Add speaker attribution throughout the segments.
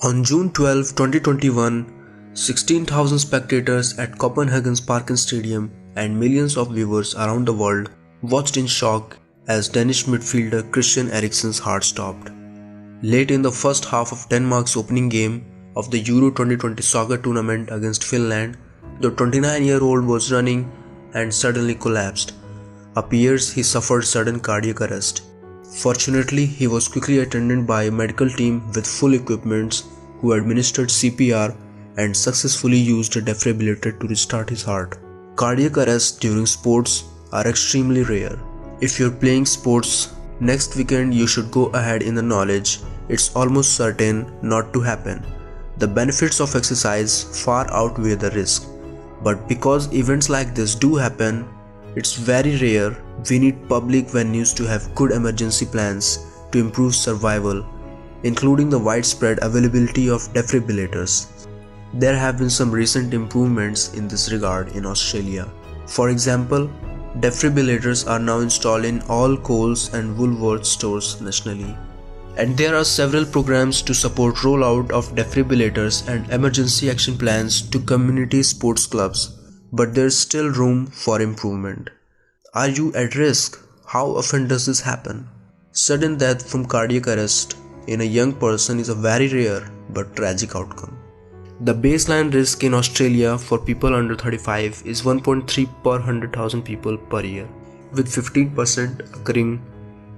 Speaker 1: On June 12, 2021, 16,000 spectators at Copenhagen's Parken Stadium and millions of viewers around the world watched in shock as Danish midfielder Christian Eriksen's heart stopped. Late in the first half of Denmark's opening game of the Euro 2020 soccer tournament against Finland, the 29-year-old was running and suddenly collapsed. Appears he suffered sudden cardiac arrest. Fortunately, he was quickly attended by a medical team with full equipments who administered CPR and successfully used a defibrillator to restart his heart. Cardiac arrests during sports are extremely rare. If you're playing sports, next weekend you should go ahead in the knowledge it's almost certain not to happen. The benefits of exercise far outweigh the risk. But because events like this do happen, it's very rare. We need public venues to have good emergency plans to improve survival, including the widespread availability of defibrillators. There have been some recent improvements in this regard in Australia. For example, defibrillators are now installed in all Coles and Woolworths stores nationally. And there are several programs to support rollout of defibrillators and emergency action plans to community sports clubs, but there's still room for improvement. Are you at risk? How often does this happen? Sudden death from cardiac arrest in a young person is a very rare but tragic outcome. The baseline risk in Australia for people under 35 is 1.3 per 100,000 people per year, with 15% occurring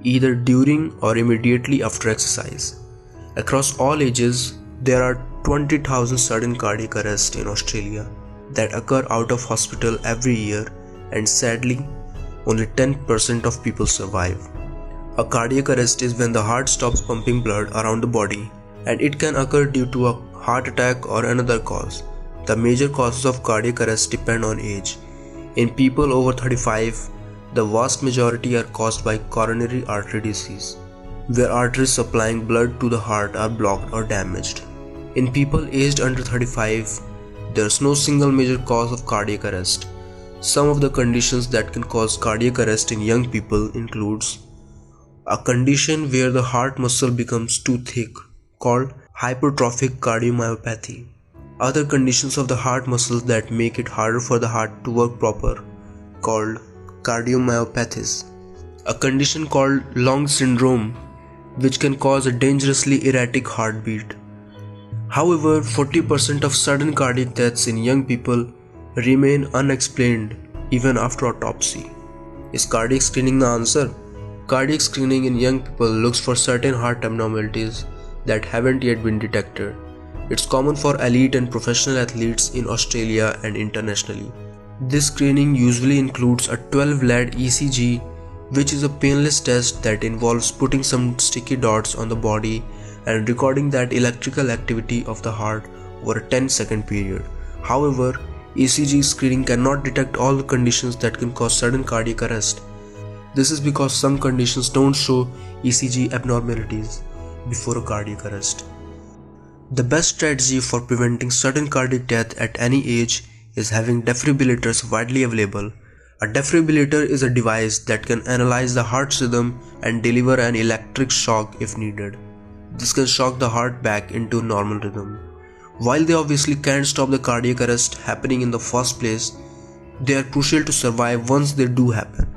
Speaker 1: either during or immediately after exercise. Across all ages, there are 20,000 sudden cardiac arrests in Australia that occur out of hospital every year, and sadly, only 10% of people survive. A cardiac arrest is when the heart stops pumping blood around the body, and it can occur due to a heart attack or another cause. The major causes of cardiac arrest depend on age. In people over 35, the vast majority are caused by coronary artery disease, where arteries supplying blood to the heart are blocked or damaged. In people aged under 35, there's no single major cause of cardiac arrest. Some of the conditions that can cause cardiac arrest in young people includes a condition where the heart muscle becomes too thick, called hypertrophic cardiomyopathy. Other conditions of the heart muscles that make it harder for the heart to work proper, called cardiomyopathies. A condition called Long syndrome, which can cause a dangerously erratic heartbeat. However, 40% of sudden cardiac deaths in young people remain unexplained even after autopsy. Is cardiac screening the answer? Cardiac screening in young people looks for certain heart abnormalities that haven't yet been detected. It's common for elite and professional athletes in Australia and internationally. This screening usually includes a 12-lead ECG, which is a painless test that involves putting some sticky dots on the body and recording that electrical activity of the heart over a 10-second period. However, ECG screening cannot detect all the conditions that can cause sudden cardiac arrest. This is because some conditions don't show ECG abnormalities before a cardiac arrest. The best strategy for preventing sudden cardiac death at any age is having defibrillators widely available. A defibrillator is a device that can analyze the heart's rhythm and deliver an electric shock if needed. This can shock the heart back into normal rhythm. While they obviously can't stop the cardiac arrest happening in the first place, they are crucial to survive once they do happen.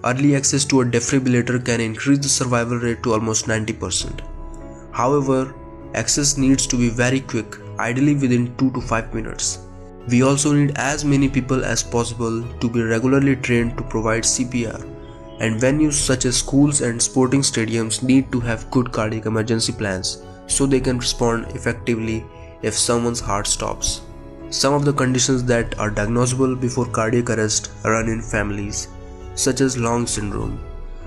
Speaker 1: Early access to a defibrillator can increase the survival rate to almost 90%. However, access needs to be very quick, ideally within 2 to 5 minutes. We also need as many people as possible to be regularly trained to provide CPR, and venues such as schools and sporting stadiums need to have good cardiac emergency plans so they can respond effectively if someone's heart stops. Some of the conditions that are diagnosable before cardiac arrest run in families, such as Long syndrome.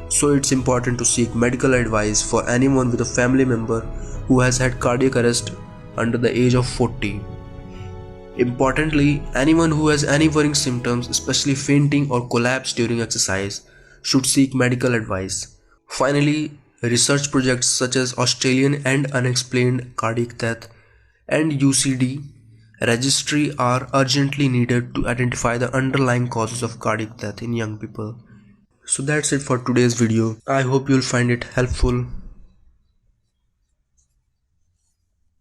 Speaker 1: So it's important to seek medical advice for anyone with a family member who has had cardiac arrest under the age of 40. Importantly, anyone who has any worrying symptoms, especially fainting or collapse during exercise, should seek medical advice. Finally, research projects such as Australian and Unexplained Cardiac Death and UCD registry are urgently needed to identify the underlying causes of cardiac death in young people. So that's it for today's video. I hope you'll find it helpful.